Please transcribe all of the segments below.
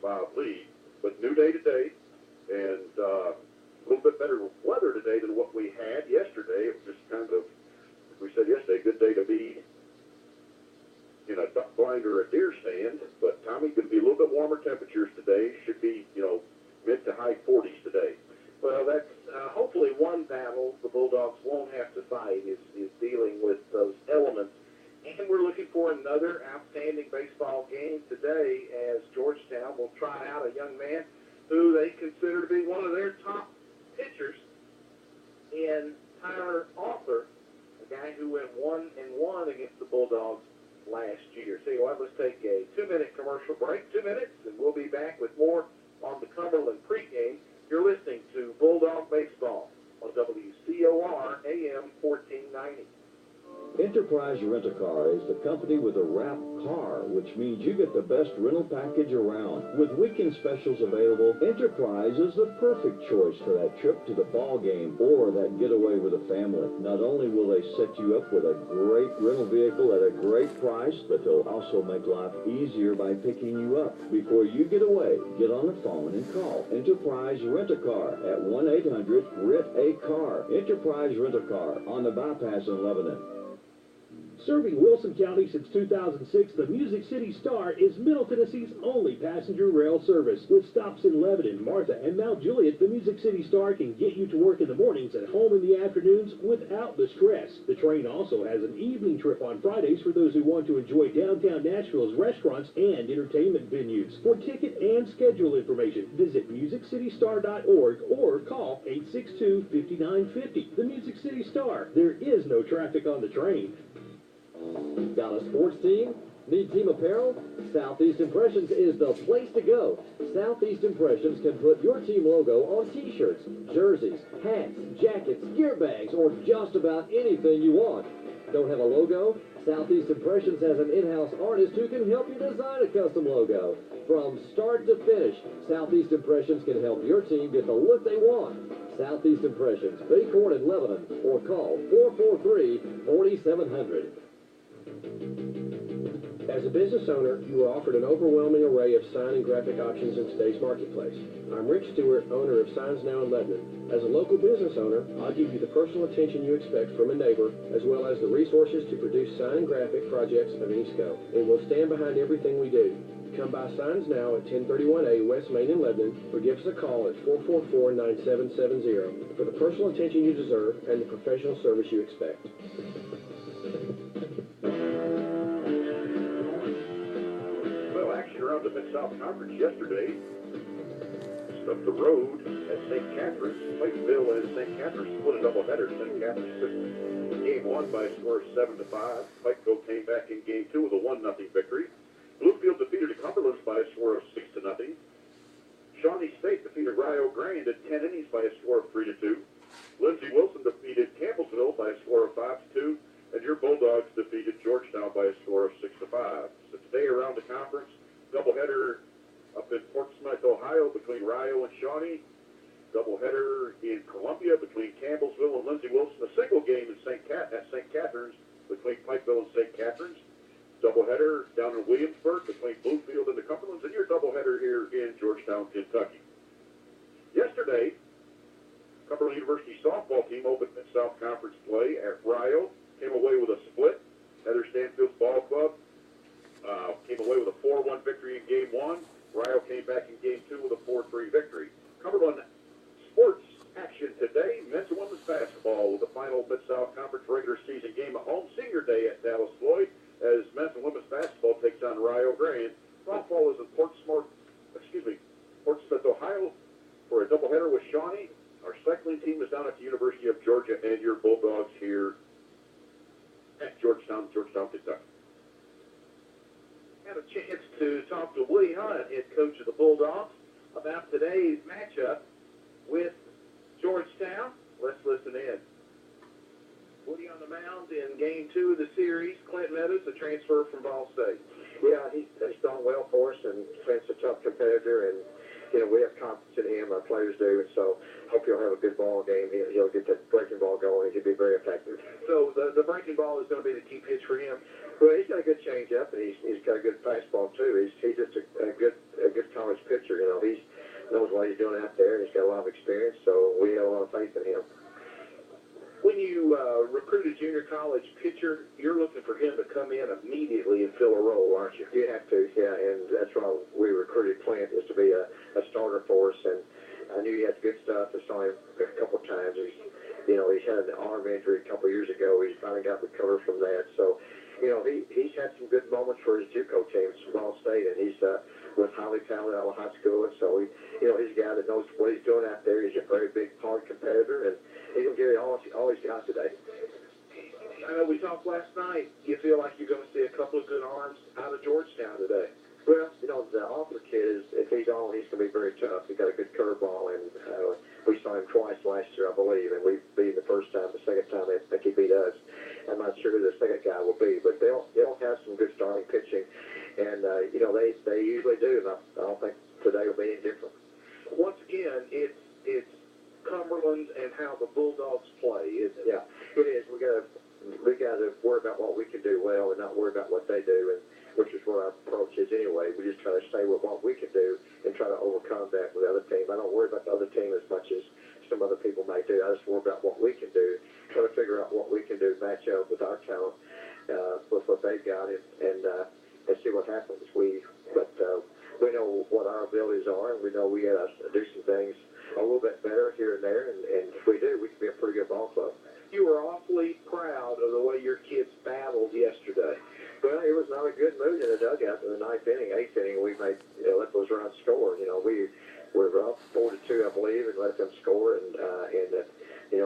7-5 lead. But new day today, and a little bit better weather today than what we had yesterday. It was just kind of, like we said yesterday, a good day to be in a duck blind or a deer stand. But, Tommy, going to be a little bit warmer temperatures today. Should be, mid to high 40s today. Well, that's hopefully one battle the Bulldogs won't have to fight is dealing with those elements. And we're looking for another outstanding baseball game today as Georgetown will try out a young man who they consider to be one of their top pitchers in Tyler Arthur, a guy who went 1-1 against the Bulldogs last year. So, let's take a 2-minute commercial break, 2 minutes, and we'll be back with more on the Cumberland pregame. You're listening to Bulldog Baseball on WCOR AM 1490. Enterprise Rent-A-Car is the company with a wrap car, which means you get the best rental package around. With weekend specials available, Enterprise is the perfect choice for that trip to the ball game or that getaway with a family. Not only will they set you up with a great rental vehicle at a great price, but they'll also make life easier by picking you up. Before you get away, get on the phone and call Enterprise Rent-A-Car at 1-800-RENT-A-CAR. Enterprise Rent-A-Car on the bypass in Lebanon. Serving Wilson County since 2006, the Music City Star is Middle Tennessee's only passenger rail service. With stops in Lebanon, Martha, and Mount Juliet, the Music City Star can get you to work in the mornings and home in the afternoons without the stress. The train also has an evening trip on Fridays for those who want to enjoy downtown Nashville's restaurants and entertainment venues. For ticket and schedule information, visit musiccitystar.org or call 862-5950. The Music City Star. There is no traffic on the train. Got a sports team? Need team apparel? Southeast Impressions is the place to go. Southeast Impressions can put your team logo on t-shirts, jerseys, hats, jackets, gear bags, or just about anything you want. Don't have a logo? Southeast Impressions has an in-house artist who can help you design a custom logo. From start to finish, Southeast Impressions can help your team get the look they want. Southeast Impressions, Baycorn and Lebanon, or call 443-4700. As a business owner, you are offered an overwhelming array of sign and graphic options in today's marketplace. I'm Rick Stewart, owner of Signs Now in Lebanon. As a local business owner, I'll give you the personal attention you expect from a neighbor, as well as the resources to produce sign and graphic projects of any scope. And we'll stand behind everything we do. Come by Signs Now at 1031A West Main in Lebanon, or give us a call at 444-9770 for the personal attention you deserve and the professional service you expect. Around the Mid-South Conference yesterday. Up the road at St. Catharines, Pikeville and St. Catharines split a doubleheader. St. Catharines took game 1 by a score of 7-5. Pikeville came back in game 2 with a 1-0 victory. Bluefield defeated the Cumberlands by a score of 6-0. Shawnee State defeated Rio Grande at 10 innings by a score of 3-2. Lindsey Wilson defeated Campbellsville by a score of 5-2. And your Bulldogs defeated Georgetown by a score of 6-5. So today around the conference, doubleheader up in Fort Smith, Ohio, between Rio and Shawnee. Doubleheader in Columbia between Campbellsville and Lindsey Wilson. A single game at St. Catharines between Pikeville and St. Catharines. Doubleheader down in Williamsburg between Bluefield and the Cumberlands. And your doubleheader here in Georgetown, Kentucky. Yesterday, Cumberland University softball team opened Mid-South Conference play at Rio. Came away with a split. Heather Stanfield's ball club came away with a 4-1 victory in game 1. Rio came back in game 2 with a 4-3 victory. Cumberland sports action today. Men's and women's basketball with the final Mid-South Conference regular season game at home. Senior day at Dallas Floyd as men's and women's basketball takes on Rio Grande. Softball is in Fort Smith, Ohio for a doubleheader with Shawnee. Our cycling team is down at the University of Georgia and your Bulldogs here at Georgetown, Kentucky. Had a chance to talk to Woody Hunt, head coach of the Bulldogs, about today's matchup with Georgetown. Let's listen in. Woody on the mound in game 2 of the series. Clint Meadows, a transfer from Ball State. Yeah, he's done well for us, and Clint's a tough competitor, and we have confidence in him, our players do, and so hope he'll have a good ball game. He'll get that breaking ball going. He'll be very effective. So the breaking ball is going to be the key pitch for him. Well, he's got a good changeup, and he's got a good fastball too. He's just a good college pitcher. You know, he knows what he's doing out there, and he's got a lot of experience, so we have a lot of faith in him. When you recruit a junior college pitcher, you're looking for him to come in immediately and fill a role, aren't you? You have to, yeah, and that's why we recruited Clint, is to be a starter for us, and I knew he had good stuff. I saw him a couple of times. He's had an arm injury a couple of years ago. He's finally got recovered from that, so he's had some good moments for his JUCO team, Small State, and he's was highly talented out of high school, and so he's a guy that knows what he's doing out there. He's a very big, hard competitor, and he's going to give it all he's got today. I know we talked last night. You feel like you're going to see a couple of good arms out of Georgetown today. Well, the Offer kid, if he's on, he's going to be very tough. He's got a good curveball, and we saw him twice last year, I believe, and we beat him the first time. The second time, I think he beat us. I'm not sure who the second guy will be, but they'll have some good starting pitching, and they usually do, and I don't think today will be any different. Once again, it's Cumberland and how the Bulldogs play, isn't it? Yeah, it is. We got to worry about what we can do well and not worry about what they do, and which is what our approach is anyway. We just try to stay with what we can do and try to overcome that with the other team. I don't worry about the other team as much as some other people may do. I just worry about what we can do, try to figure out what we can do, match up with our talent, with what they've got, and see what happens. We know what our abilities are, and we know we got to do some things a little bit better here and there, and if we do, we can be a pretty good ball club. You were awfully proud of the way your kids battled yesterday. Well, it was not a good mood in the dugout in the ninth inning, eighth inning. We made let those runs score. We were up 4-2, I believe, and let them score, and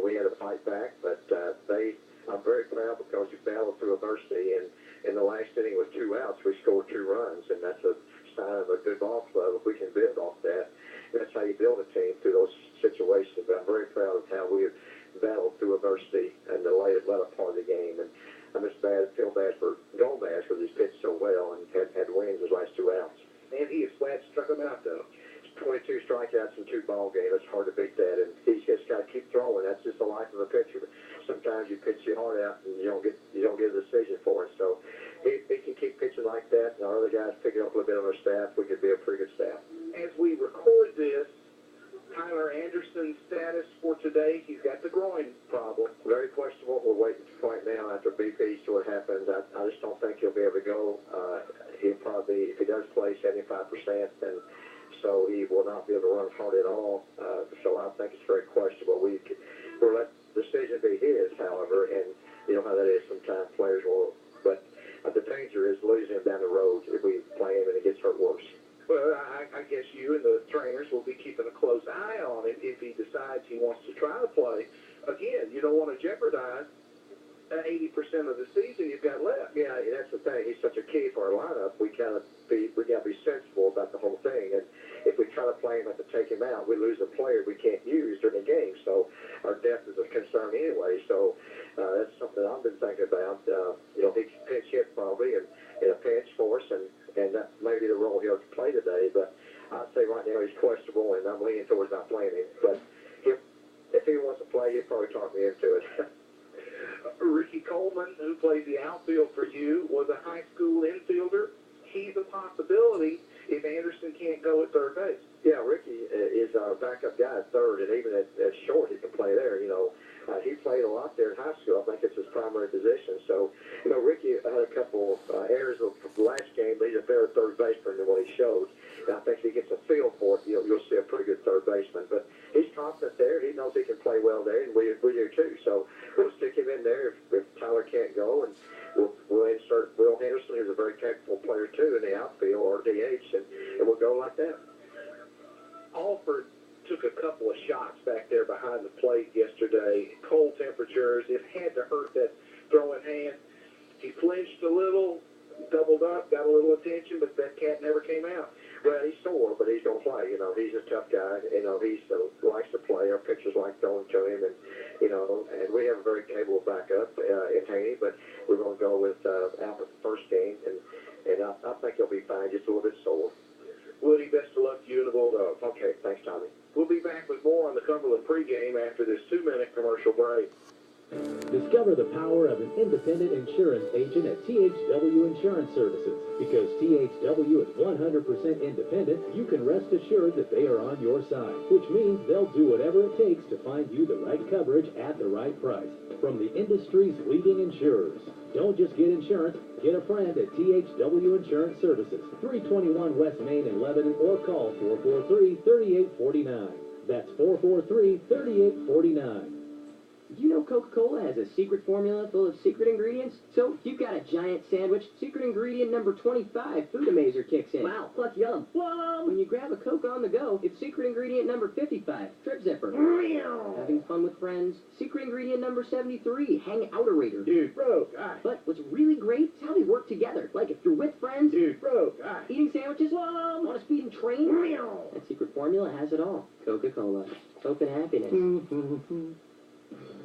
we had to fight back. But I'm very proud because we battled through adversity, and in the last inning with 2 outs, we scored 2 runs, and that's a sign of a good ball club if we can build off that. That's how you build a team through those situations. But I'm very proud of how we battled through adversity in the later part of the game, and I feel bad for Gomez because he's pitched so well and had wins his last 2 outs. And he is flat struck him out, though. 22 strikeouts in 2 ball games. It's hard to beat that, and he's just got to keep throwing. That's just the life of a pitcher. Sometimes you pitch your heart out and you don't get a decision for it. So he can keep pitching like that, and our other guys picking up a little bit on our staff. We could be a pretty good staff. As we record this, Tyler Anderson's status for today, he's got the groin problem. Very questionable. We're waiting right now after BP, see what happens. I just don't think he'll be able to go. He'll probably, if he does play, 75%, and so he will not be able to run hard at all. So I think it's very questionable. We'll let the decision be his, however, and you know how that is. Sometimes players will, but the danger is losing him down the road if we play him and it gets hurt worse. Well, I guess you and the trainers will be keeping a close eye on it if he decides he wants to try to play. Again, you don't want to jeopardize 80% of the season you've got left. Yeah, that's the thing. He's such a key for our lineup. We got to be sensible about the whole thing. And if we try to play him and to take him out, we lose a player we can't use during the game. So our depth is a concern anyway. So that's something I've been thinking about. He can pinch hit probably in a pinch for us, and that may be the role he'll play today. But I'd say right now he's questionable, and I'm leaning towards not playing him. But if he wants to play, he'll probably talk me into it. Ricky Coleman, who plays the outfield for you, was a high school infielder. He's a possibility if Anderson can't go at third base. Yeah, Ricky is our backup guy at third, and even at short, he can play there. He played a lot there in high school. I think it's his primary position. So, Ricky had a couple errors of the last game, but he's a better third baseman than what he showed. And I think if he gets a feel for it, you'll see a pretty good third baseman. But he's confident there. He knows he can play well there, and we do too. So we'll stick him in there if Tyler can't go, and we'll insert Will Henderson, who's a very capable player too, in the outfield or DH, and we'll go like that. Alford took a couple of shots back there behind the plate yesterday. Cold temperatures. It had to hurt that throwing hand. He flinched a little, doubled up, got a little attention, but that cat never came out. Well, he's sore, but he's going to play. He's a tough guy. He likes to play. Our pitchers like throwing to him, and we have a very capable backup in Haney, but we're going to go with Alfred the first game, and I think he'll be fine, just a little bit sore. Woody, best of luck to you and the Bulldogs. Okay, thanks, Tommy. We'll be back with more on the Cumberland pregame after this 2-minute commercial break. Discover the power of an independent insurance agent at THW Insurance Services. Because THW is 100% independent, you can rest assured that they are on your side, which means they'll do whatever it takes to find you the right coverage at the right price. From the industry's leading insurers. Don't just get insurance, get a friend at THW Insurance Services, 321 West Main in Lebanon, or call 443-3849. That's 443-3849. Did you know Coca-Cola has a secret formula full of secret ingredients? So if you've got a giant sandwich, secret ingredient number 25, Food Amazer kicks in. Wow, plus yum. When you grab a Coke on the go, it's secret ingredient number 55, Trip Zipper. Having fun with friends, secret ingredient number 73, Hang Outerator. Dude, bro, guy. But what's really great is how they work together. Like if you're with friends, Dude, bro, guy. eating sandwiches, on a speeding train, that secret formula has it all. Coca-Cola. Coke and happiness.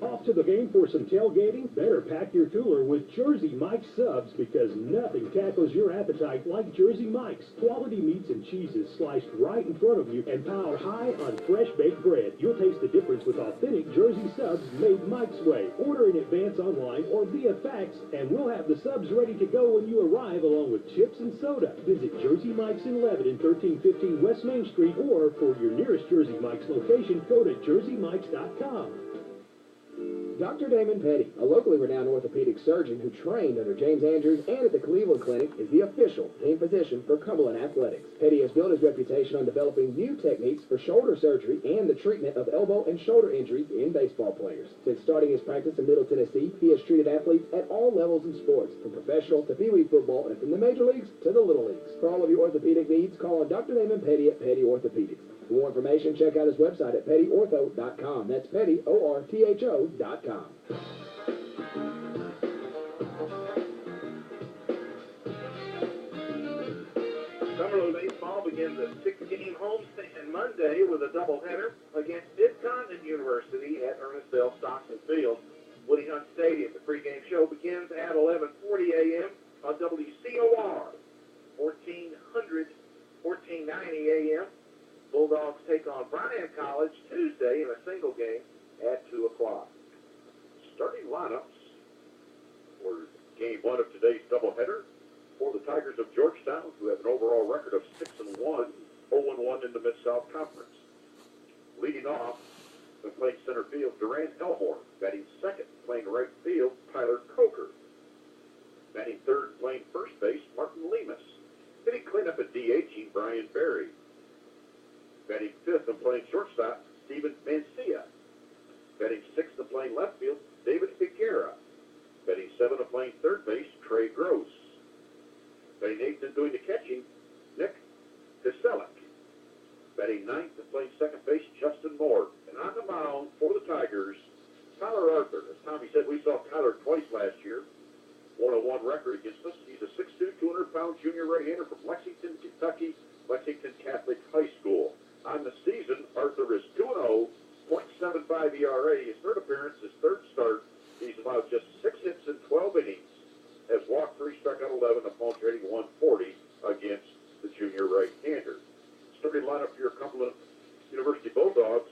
Off to the game for some tailgating? Better pack your cooler with Jersey Mike's subs because nothing tackles your appetite like Jersey Mike's. Quality meats and cheeses sliced right in front of you and piled high on fresh baked bread. You'll taste the difference with authentic Jersey subs made Mike's way. Order in advance online or via fax and we'll have the subs ready to go when you arrive along with chips and soda. Visit Jersey Mike's in Lebanon, 1315 West Main Street, or for your nearest Jersey Mike's location, go to jerseymikes.com. Dr. Damon Petty, a locally renowned orthopedic surgeon who trained under James Andrews and at the Cleveland Clinic, is the official team physician for Cumberland Athletics. Petty has built his reputation on developing new techniques for shoulder surgery and the treatment of elbow and shoulder injuries in baseball players. Since starting his practice in Middle Tennessee, he has treated athletes at all levels in sports, from professional to Pee Wee football and from the major leagues to the little leagues. For all of your orthopedic needs, call on Dr. Damon Petty at Petty Orthopedics. For more information, check out his website at pettyortho.com. That's Petty, ORTHO.com. Cumberland baseball begins a 6-game homestand Monday with a doubleheader against Mid-Continent University at Ernest L. Stockton Field, Woody Hunt Stadium. The pregame show begins at 11:40 a.m. on WCOR, 1490 a.m. Bulldogs take on Bryant College Tuesday in a single game at 2 o'clock. Starting lineups for game one of today's doubleheader for the Tigers of Georgetown, who have an overall record of 6-1, 0-1 in the Mid-South Conference. Leading off, playing center field, Durant Elmore. Batting second, playing right field, Tyler Coker. Batting third, playing first base, Martin Lemus. Hitting cleanup at DH, Brian Berry. Batting fifth and playing shortstop, Steven Mancia. Batting sixth and playing left field, David Figuera. Batting seventh and playing third base, Trey Gross. Batting eighth and doing the catching, Nick Kiselik. Batting ninth and playing second base, Justin Moore. And on the mound for the Tigers, Tyler Arthur. As Tommy said, we saw Tyler twice last year. 1-1 record against us. He's a 6'2", 200-pound junior right-hander from Lexington, Kentucky, Lexington Catholic High School. On the season, Arthur is 2-0, .75 ERA. His third appearance, his third start. He's allowed just 6 hits in 12 innings. Has walked 3, struck out 11, opponent rating 140 against the junior right-hander. Starting lineup for your Cumberland University Bulldogs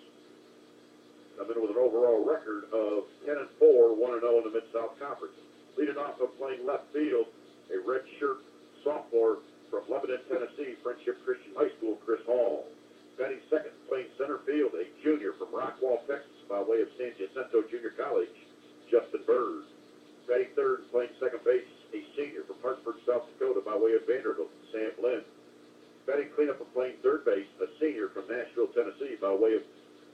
come in with an overall record of 10-4, 1-0 in the Mid-South Conference. Leading off of playing left field, a redshirt sophomore from Lebanon, Tennessee, Friendship Christian High School, Chris Hall. Batting second, playing center field, a junior from Rockwall, Texas, by way of San Jacinto Junior College, Justin Bird. Batting third, playing second base, a senior from Hartford, South Dakota, by way of Vanderbilt, Sam Lynn. Batting cleanup and playing third base, a senior from Nashville, Tennessee, by way of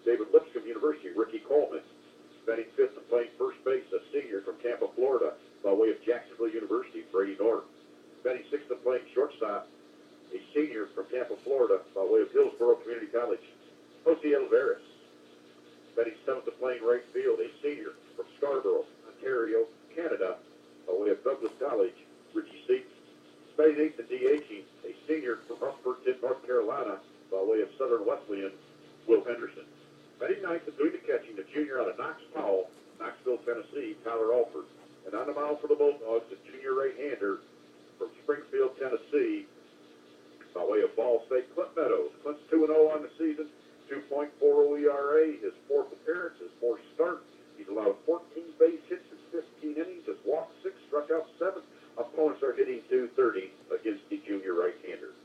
David Lipscomb University, Ricky Coleman. Batting fifth and playing first base, a senior from Tampa, Florida, by way of Jacksonville University, Brady Norton. Batting sixth and playing shortstop, a senior from Tampa, Florida, by way of Hillsborough Community College, Jose Alvarez. Batting seventh and playing right field, a senior from Scarborough, Ontario, Canada, by way of Douglas College, Richie Seats. Batting eighth and DHing, a senior from Huffington, North Carolina, by way of Southern Wesleyan, Will Henderson. Batting ninth and doing the catching, a junior out of Knox Powell, Knoxville, Tennessee, Tyler Alford. And on the mound for the Bulldogs, a junior right-hander from Springfield, Tennessee, by way of Ball State, Clint Meadows. Clint's 2-0 on the season, 2.40 ERA, his fourth appearance, his fourth start, He's allowed 14 base hits in 15 innings, has walked 6, struck out 7. Opponents are hitting .230 against the junior right-hander.